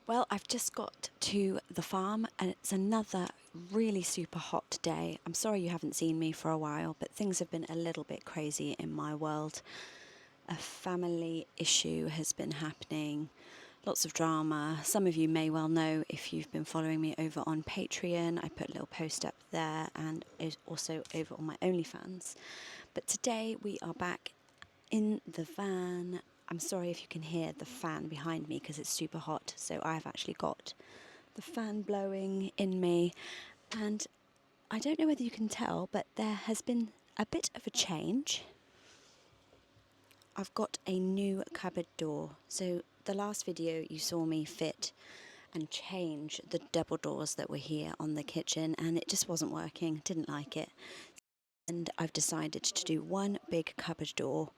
Well, I've just got to the farm and it's another really super hot day. I'm sorry you haven't seen me for a while, but things have been a little bit crazy in my world. A family issue has been happening, lots of drama. Some of you may well know if you've been following me over on Patreon. I put a little post up there and also over on my OnlyFans. But today we are back in the van. I'm sorry if you can hear the fan behind me because it's super hot, so I've actually got the fan blowing in me, and I don't know whether you can tell, but there has been a bit of a change. I've got a new cupboard door. So the last video you saw me fit and change the double doors that were here on the kitchen, and it just wasn't working, didn't like it. And I've decided to do one big cupboard door,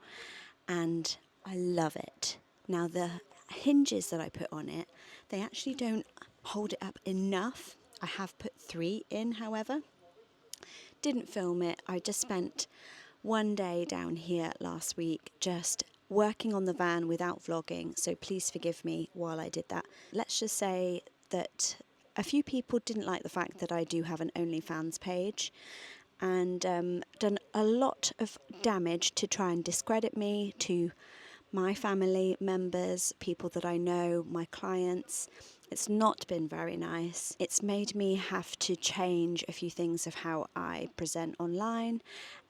and I love it. Now the hinges that I put on it, they actually don't hold it up enough. I have put 3 in, however. Didn't film it. I just spent one day down here last week just working on the van without vlogging, so please forgive me while I did that. Let's just say that a few people didn't like the fact that I do have an OnlyFans page, and done a lot of damage to try and discredit me to my family members, people that I know, my clients. It's not been very nice. It's made me have to change a few things of how I present online,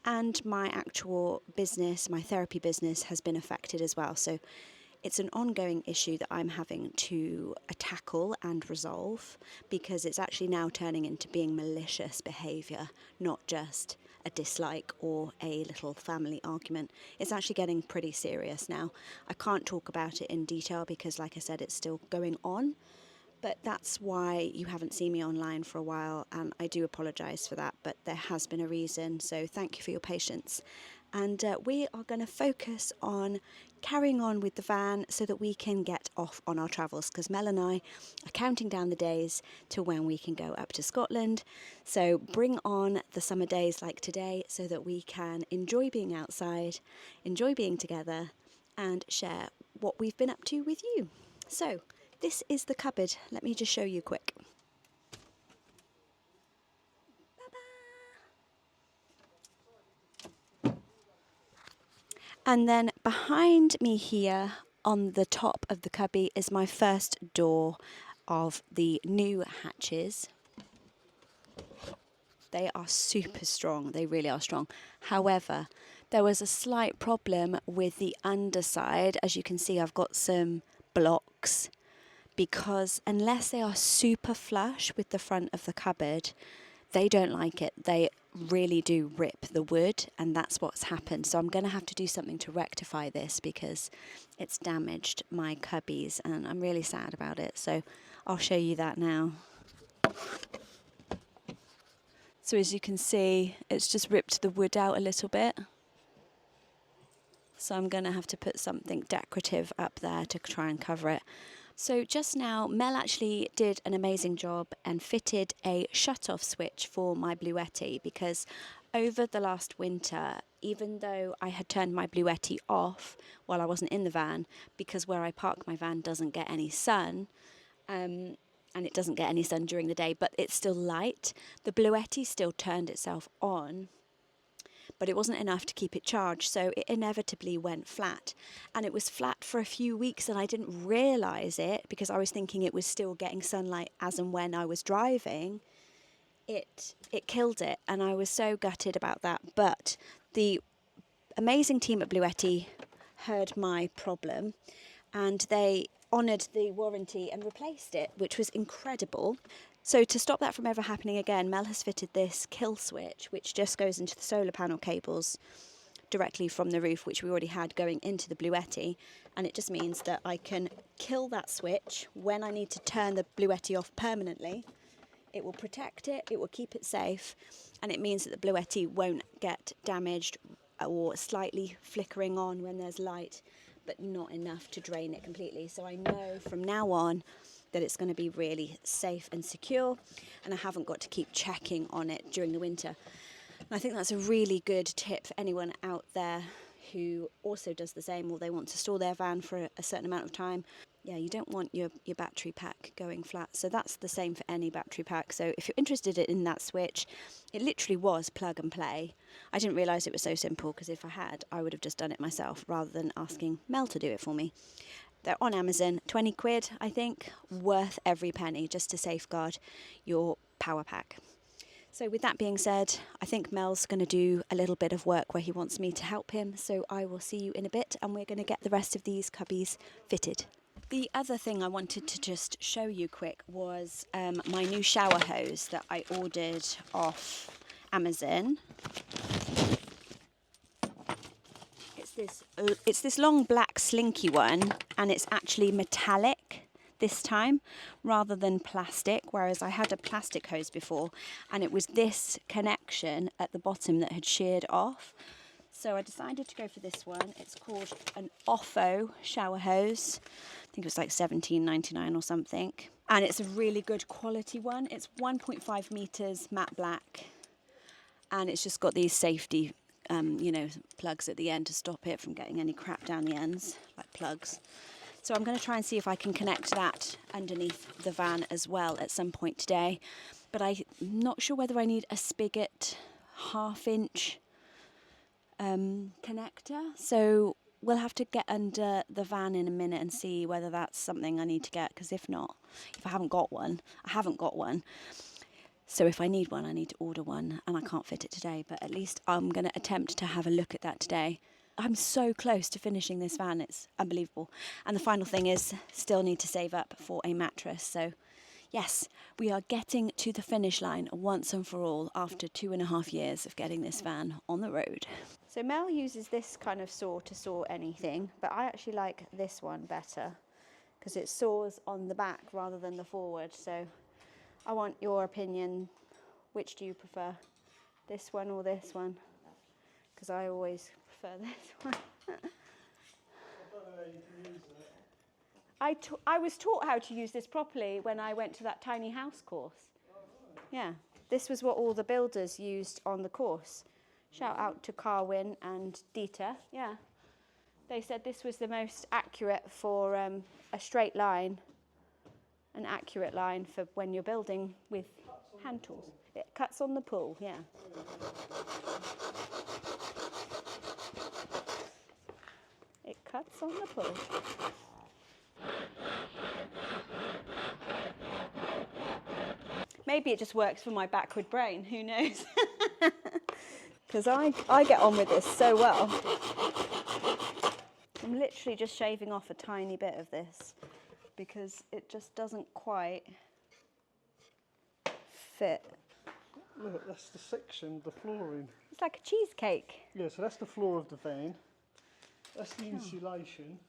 and my actual business, my therapy business, has been affected as well. So it's an ongoing issue that I'm having to tackle and resolve, because it's actually now turning into being malicious behaviour, not just a dislike or a little family argument. It's actually getting pretty serious now. I can't talk about it in detail because, like I said, it's still going on. But that's why you haven't seen me online for a while, and I do apologise for that, but there has been a reason, so thank you for your patience. And we are going to focus on carrying on with the van so that we can get off on our travels, because Mel and I are counting down the days to when we can go up to Scotland. So bring on the summer days like today so that we can enjoy being outside, enjoy being together, and share what we've been up to with you. So this is the cupboard. Let me just show you quick. And then behind me here on the top of the cubby is my first door of the new hatches. They are super strong. They really are strong. However, there was a slight problem with the underside. As you can see, I've got some blocks, because unless they are super flush with the front of the cupboard, they don't like it. They really do rip the wood, and that's what's happened. So I'm going to have to do something to rectify this because it's damaged my cubbies, and I'm really sad about it. So I'll show you that now. So as you can see, it's just ripped the wood out a little bit. So I'm going to have to put something decorative up there to try and cover it. So just now, Mel actually did an amazing job and fitted a shut-off switch for my Bluetti, because over the last winter, even though I had turned my Bluetti off while I wasn't in the van, because where I park my van doesn't get any sun, and it doesn't get any sun during the day, but it's still light, the Bluetti still turned itself on, but it wasn't enough to keep it charged, so it inevitably went flat. And it was flat for a few weeks, and I didn't realise it because I was thinking it was still getting sunlight as and when I was driving. It killed it, and I was so gutted about that. But the amazing team at Bluetti heard my problem, and they honoured the warranty and replaced it, which was incredible. So to stop that from ever happening again, Mel has fitted this kill switch, which just goes into the solar panel cables directly from the roof, which we already had going into the Bluetti, and it just means that I can kill that switch when I need to turn the Bluetti off permanently. It will protect it, it will keep it safe, and it means that the Bluetti won't get damaged or slightly flickering on when there's light, but not enough to drain it completely. So I know from now on that it's going to be really safe and secure, and I haven't got to keep checking on it during the winter. And I think that's a really good tip for anyone out there who also does the same, or they want to store their van for a certain amount of time. yeah, you don't want your battery pack going flat. So that's the same for any battery pack. So if you're interested in that switch, it literally was plug and play. I didn't realise it was so simple, because if I had, I would have just done it myself rather than asking Mel to do it for me. They're on Amazon, 20 quid, I think, worth every penny just to safeguard your power pack. So with that being said, I think Mel's going to do a little bit of work where he wants me to help him. So I will see you in a bit, and we're going to get the rest of these cubbies fitted. The other thing I wanted to just show you quick was my new shower hose that I ordered off Amazon. It's this long black slinky one, and it's actually metallic this time rather than plastic, whereas I had a plastic hose before and it was this connection at the bottom that had sheared off. So I decided to go for this one. It's called an Offo shower hose. I think it was like $17.99 or something. And it's a really good quality one. It's 1.5 meters matte black. And it's just got these safety, plugs at the end to stop it from getting any crap down the ends, like plugs. So I'm going to try and see if I can connect that underneath the van as well at some point today. But I'm not sure whether I need a spigot 1/2 inch connector. So we'll have to get under the van in a minute and see whether that's something I need to get. Because if not, if I haven't got one, I haven't got one. So if I need one, I need to order one, and I can't fit it today. But at least I'm going to attempt to have a look at that today. I'm so close to finishing this van, it's unbelievable. And the final thing is, still need to save up for a mattress. So yes, we are getting to the finish line once and for all after 2.5 years of getting this van on the road. So Mel uses this kind of saw to saw anything, but I actually like this one better because it saws on the back rather than the forward. So I want your opinion. Which do you prefer? This one or this one? Because I always prefer this one. I don't know how you can use it. I was taught how to use this properly when I went to that tiny house course. Oh, right. Yeah, this was what all the builders used on the course. Shout out to Carwyn and Dieter. Yeah, they said this was the most accurate for a straight line, an accurate line for when you're building with hand tools. It cuts on the pull, yeah. It cuts on the pull. Maybe it just works for my backward brain, who knows? Because I get on with this so well. I'm literally just shaving off a tiny bit of this because it just doesn't quite fit. Look, that's the section, the flooring. It's like a cheesecake. Yeah, so that's the floor of the van. That's the insulation.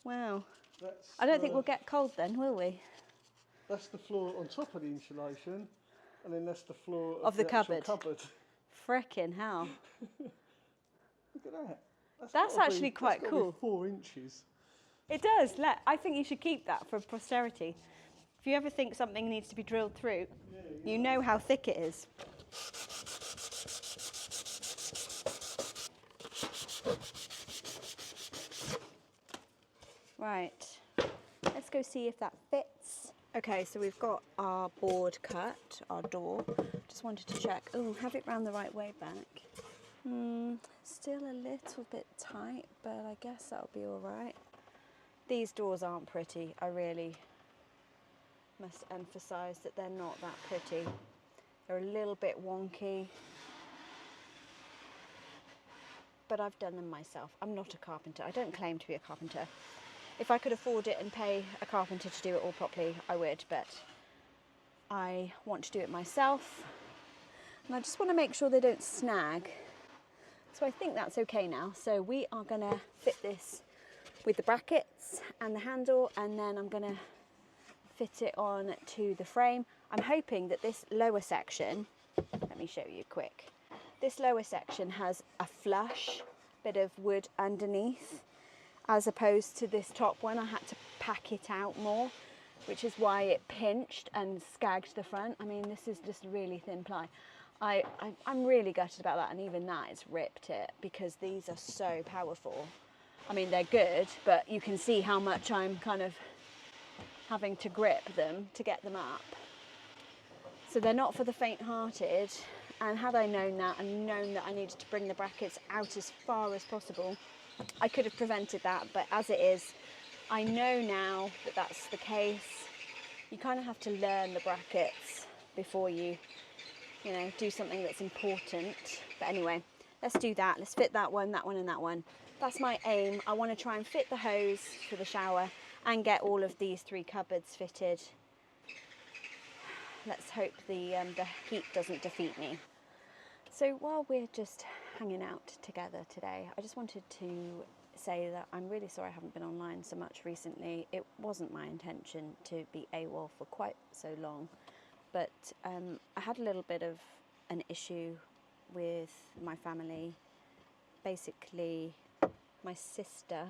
Wow. That's I don't think we'll get cold then, will we? That's the floor on top of the insulation, and then that's the floor of the cupboard. Frickin' hell. Look at that. That's actually quite cool. 4 inches. It does. I think you should keep that for posterity. If you ever think something needs to be drilled through, you know how thick it is. Right, let's go see if that fits. Okay, so we've got our board cut, our door. Just wanted to check. Oh, have it round the right way back. Still a little bit tight, but I guess that'll be all right. These doors aren't pretty. I really must emphasize that they're not that pretty. They're a little bit wonky, but I've done them myself. I'm not a carpenter. I don't claim to be a carpenter. If I could afford it and pay a carpenter to do it all properly, I would, but I want to do it myself. And I just want to make sure they don't snag. So I think that's okay now. So we are going to fit this with the brackets and the handle, and then I'm going to fit it on to the frame. I'm hoping that this lower section, let me show you quick. This lower section has a flush bit of wood underneath, as opposed to this top one. I had to pack it out more, which is why it pinched and skagged the front. I mean, this is just really thin ply. I'm really gutted about that, and even that, it's ripped it, because these are so powerful. I mean, they're good, but you can see how much I'm kind of having to grip them to get them up. So they're not for the faint-hearted, and had I known that and known that I needed to bring the brackets out as far as possible, I could have prevented that. But as it is, I know now that that's the case. You kind of have to learn the brackets before you know, do something that's important. But anyway, let's do that. Let's fit that one, and that one. That's my aim. I want to try and fit the hose for the shower and get all of these 3 cupboards fitted. Let's hope the heat doesn't defeat me. So while we're just hanging out together today, I just wanted to say that I'm really sorry I haven't been online so much recently. It wasn't my intention to be AWOL for quite so long, but I had a little bit of an issue with my family. Basically, my sister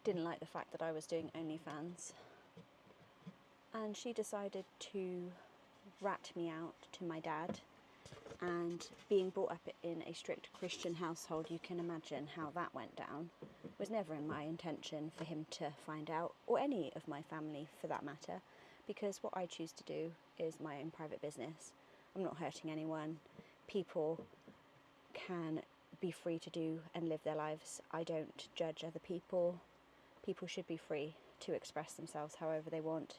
didn't like the fact that I was doing OnlyFans, and she decided to rat me out to my dad. And being brought up in a strict Christian household, you can imagine how that went down. It was never in my intention for him to find out, or any of my family for that matter, because what I choose to do is my own private business. I'm not hurting anyone. People can be free to do and live their lives. I don't judge other people. People should be free to express themselves however they want.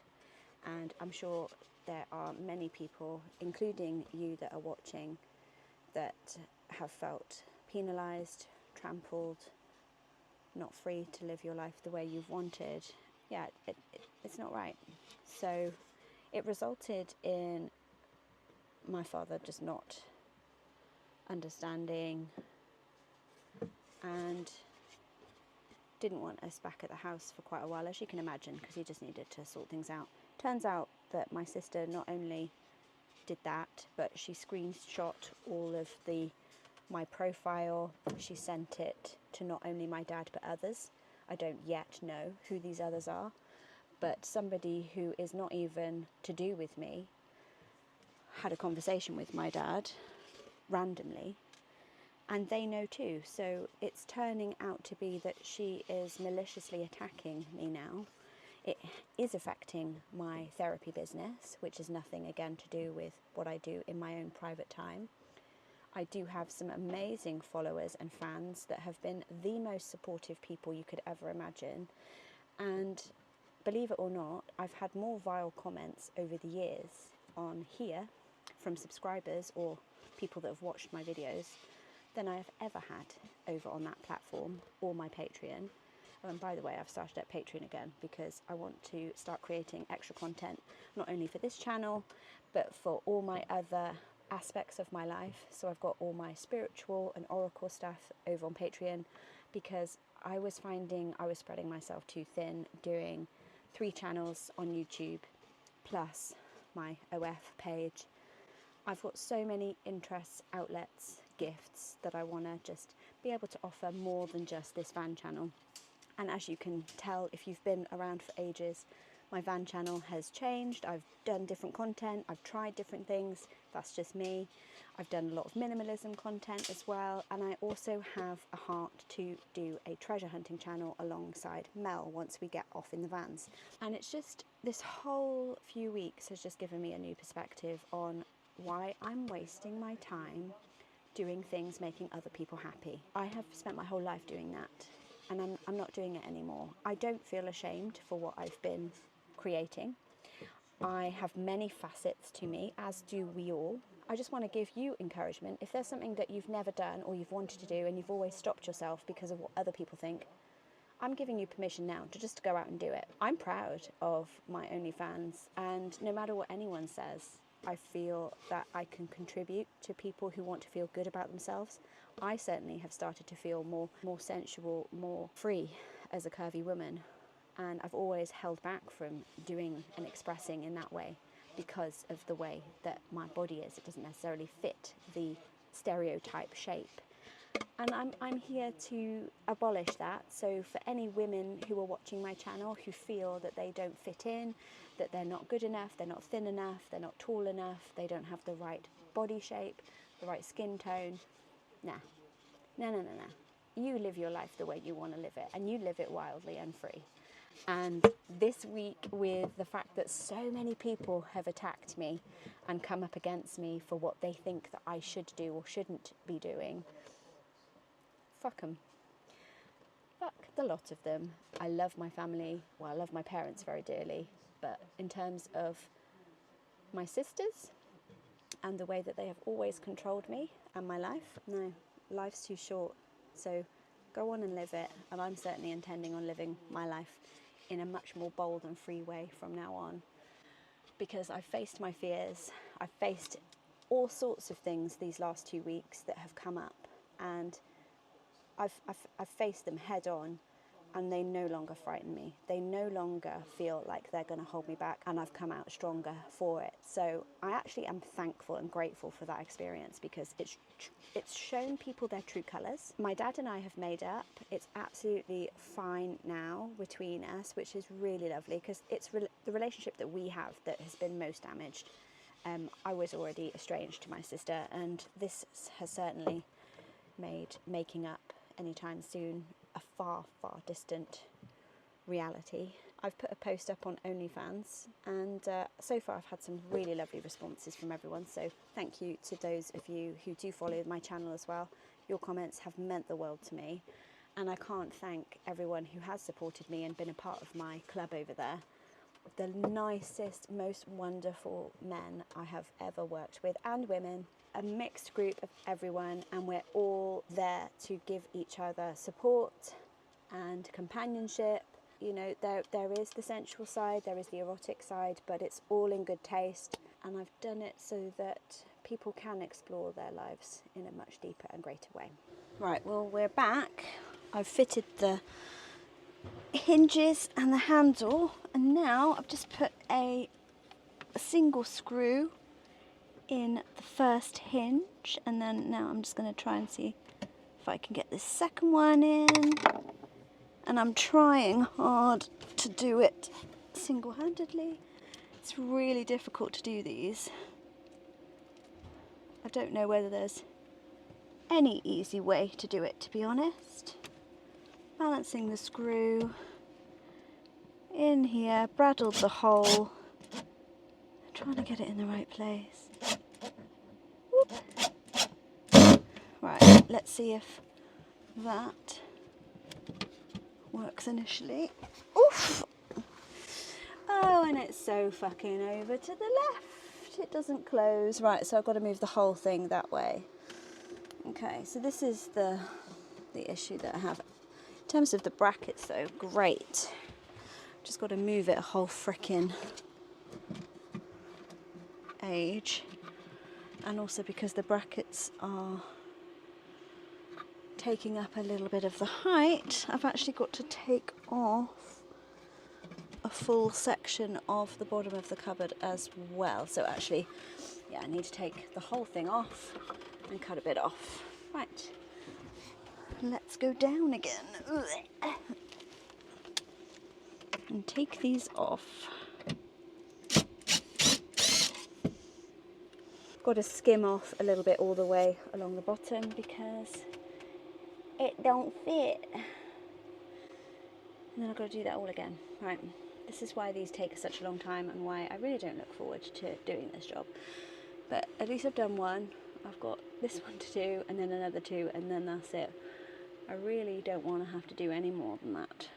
And I'm sure there are many people, including you that are watching, that have felt penalised, trampled, not free to live your life the way you've wanted. Yeah, it's not right. So it resulted in my father just not understanding and didn't want us back at the house for quite a while, as you can imagine, because he just needed to sort things out. Turns out that my sister not only did that, but she screenshot all of my profile. She sent it to not only my dad but others. I don't yet know who these others are, but somebody who is not even to do with me had a conversation with my dad randomly, and they know too. So it's turning out to be that she is maliciously attacking me now. It is affecting my therapy business, which is nothing again to do with what I do in my own private time. I do have some amazing followers and fans that have been the most supportive people you could ever imagine. And believe it or not, I've had more vile comments over the years on here from subscribers or people that have watched my videos than I have ever had over on that platform or my Patreon. And by the way, I've started at Patreon again because I want to start creating extra content, not only for this channel, but for all my other aspects of my life. So I've got all my spiritual and oracle stuff over on Patreon, because I was finding I was spreading myself too thin doing 3 channels on YouTube plus my OF page. I've got so many interests, outlets, gifts that I want to just be able to offer more than just this van channel. And as you can tell, if you've been around for ages, my van channel has changed. I've done different content, I've tried different things, that's just me. I've done a lot of minimalism content as well, and I also have a heart to do a treasure hunting channel alongside Mel once we get off in the vans. And it's just, this whole few weeks has just given me a new perspective on why I'm wasting my time doing things making other people happy. I have spent my whole life doing that, and I'm not doing it anymore. I don't feel ashamed for what I've been creating. I have many facets to me, as do we all. I just want to give you encouragement. If there's something that you've never done or you've wanted to do and you've always stopped yourself because of what other people think, I'm giving you permission now to just go out and do it. I'm proud of my OnlyFans, and no matter what anyone says, I feel that I can contribute to people who want to feel good about themselves. I certainly have started to feel more sensual, more free as a curvy woman, and I've always held back from doing and expressing in that way because of the way that my body is. It doesn't necessarily fit the stereotype shape. And I'm here to abolish that. So for any women who are watching my channel who feel that they don't fit in, that they're not good enough, they're not thin enough, they're not tall enough, they don't have the right body shape, the right skin tone, no. you live your life the way you want to live it, and you live it wildly and free. And this week, with the fact that so many people have attacked me and come up against me for what they think that I should do or shouldn't be doing, fuck them. Fuck the lot of them. I love my family. Well, I love my parents very dearly. But in terms of my sisters and the way that they have always controlled me and my life, no, life's too short. So go on and live it. And I'm certainly intending on living my life in a much more bold and free way from now on. Because I've faced my fears. I've faced all sorts of things these last 2 weeks that have come up. And I've faced them head on, and they no longer frighten me. They no longer feel like they're going to hold me back, and I've come out stronger for it. So I actually am thankful and grateful for that experience, because it's shown people their true colours. My dad and I have made up. It's absolutely fine now between us, which is really lovely, because it's the relationship that we have that has been most damaged. I was already estranged to my sister, and this has certainly made making up anytime soon a far, far distant reality. I've put a post up on OnlyFans, and so far I've had some really lovely responses from everyone, so thank you to those of you who do follow my channel as well. Your comments have meant the world to me, and I can't thank everyone who has supported me and been a part of my club over there. The nicest, most wonderful men I have ever worked with, and women. A mixed group of everyone, and we're all there to give each other support and companionship. You know, there is the sensual side, there is the erotic side, but it's all in good taste, and I've done it so that people can explore their lives in a much deeper and greater way. Right, well, we're back. I've fitted the hinges and the handle, and now I've just put a single screw in the first hinge, and then now I'm just going to try and see if I can get this second one in, and I'm trying hard to do it single-handedly. It's really difficult to do these. I don't know whether there's any easy way to do it, to be honest. Balancing the screw in here, braddled the hole, trying to get it in the right place. Whoop. Right, let's see if that works initially. Oof! Oh, and it's so fucking over to the left. It doesn't close. Right, so I've got to move the whole thing that way. Okay, so this is the issue that I have. In terms of the brackets though, great. Just got to move it a whole frickin' age. And also because the brackets are taking up a little bit of the height, I've actually got to take off a full section of the bottom of the cupboard as well. So actually, yeah, I need to take the whole thing off and cut a bit off. Right, let's go down again and take these off. Got to skim off a little bit all the way along the bottom because it don't fit. And then I've got to do that all again. Right, this is why these take such a long time and why I really don't look forward to doing this job. But at least I've done one. I've got this one to do, and then another two, and then that's it. I really don't want to have to do any more than that.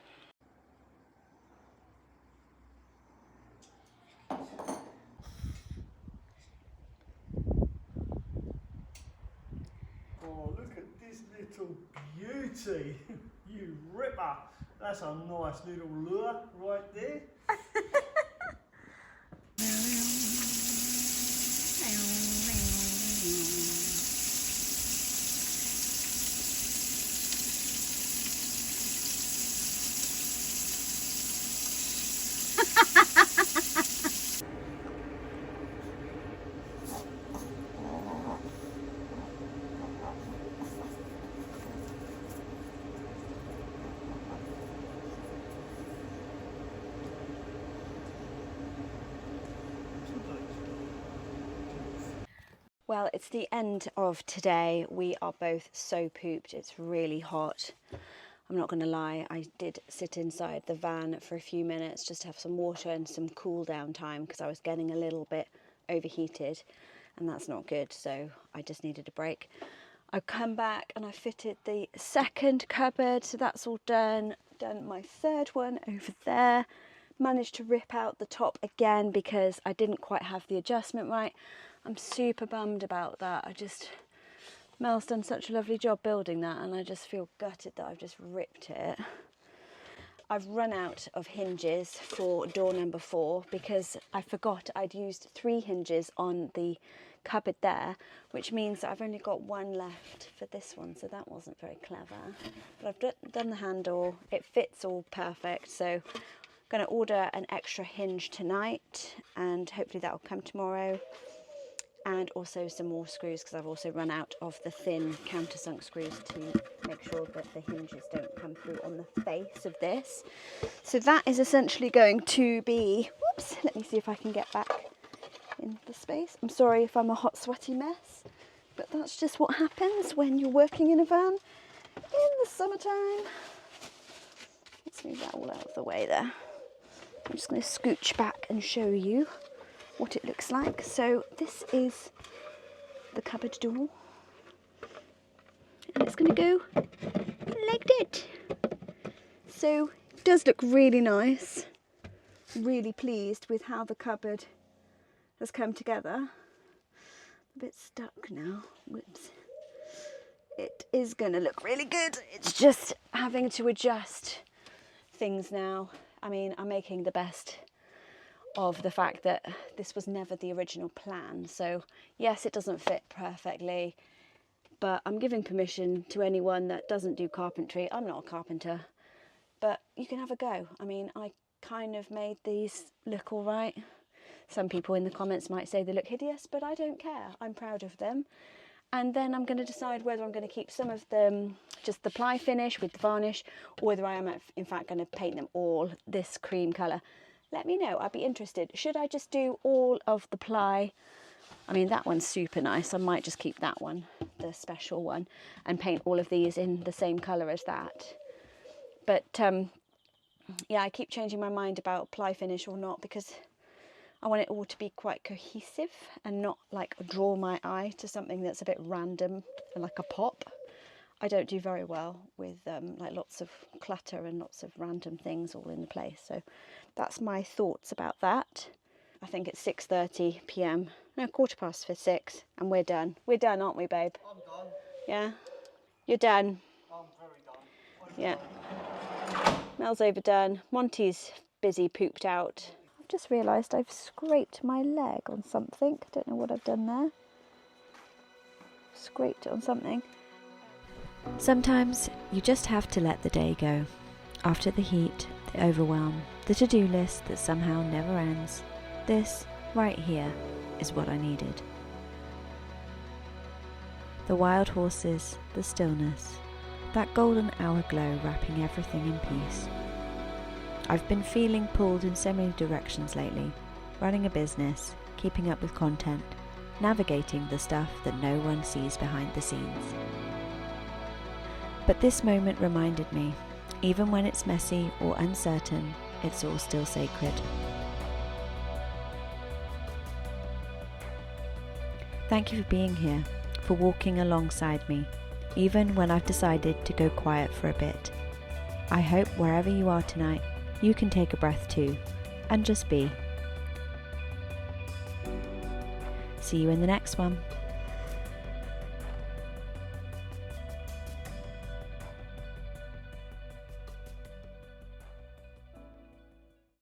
Oh, look at this little beauty. You ripper. That's a nice little lure right there. Well, it's the end of today. We are both so pooped. It's really hot. I'm not going to lie, I did sit inside the van for a few minutes just to have some water and some cool down time because I was getting a little bit overheated and that's not good, so I just needed a break. I've come back and I fitted the second cupboard, so that's all done. Done my third one over there. Managed to rip out the top again because I didn't quite have the adjustment right. I'm super bummed about that. Mel's done such a lovely job building that and I just feel gutted that I've just ripped it. I've run out of hinges for door number 4 because I forgot I'd used 3 hinges on the cupboard there, which means that I've only got 1 left for this one, so that wasn't very clever. But I've done the handle, it fits all perfect, so I'm going to order an extra hinge tonight and hopefully that will come tomorrow. And also some more screws because I've also run out of the thin countersunk screws to make sure that the hinges don't come through on the face of this. So that is essentially going to be, whoops, let me see if I can get back in the space. I'm sorry if I'm a hot sweaty mess, but that's just what happens when you're working in a van in the summertime. Let's move that all out of the way there. I'm just going to scooch back and show you what it looks like. So this is the cupboard door and it's going to go like that. So it does look really nice. Really pleased with how the cupboard has come together. A bit stuck now. Whoops. It is going to look really good. It's just having to adjust things now. I mean, I'm making the best of the fact that this was never the original plan. So yes, it doesn't fit perfectly, but I'm giving permission to anyone that doesn't do carpentry. I'm not a carpenter, but you can have a go. I mean, I kind of made these look all right. Some people in the comments might say they look hideous, but I don't care. I'm proud of them. And then I'm going to decide whether I'm going to keep some of them, just the ply finish with the varnish, or whether I am in fact going to paint them all this cream colour. Let me know, I'd be interested. Should I just do all of the ply? I mean, that one's super nice. I might just keep that one, the special one, and paint all of these in the same colour as that. But yeah, I keep changing my mind about ply finish or not because I want it all to be quite cohesive and not like draw my eye to something that's a bit random and like a pop. I don't do very well with like lots of clutter and lots of random things all in the place. So that's my thoughts about that. I think it's 6:30 p.m. No, 6:15, and we're done. We're done, aren't we, babe? I'm done. Yeah? You're done? I'm very done. Yeah. Mel's overdone. Monty's busy pooped out. I've just realised I've scraped my leg on something. I don't know what I've done there. Scraped it on something. Sometimes you just have to let the day go. After the heat, the overwhelm, the to-do list that somehow never ends, this, right here, is what I needed. The wild horses, the stillness, that golden hour glow wrapping everything in peace. I've been feeling pulled in so many directions lately, running a business, keeping up with content, navigating the stuff that no one sees behind the scenes. But this moment reminded me, even when it's messy or uncertain, it's all still sacred. Thank you for being here, for walking alongside me, even when I've decided to go quiet for a bit. I hope wherever you are tonight, you can take a breath too, and just be. See you in the next one.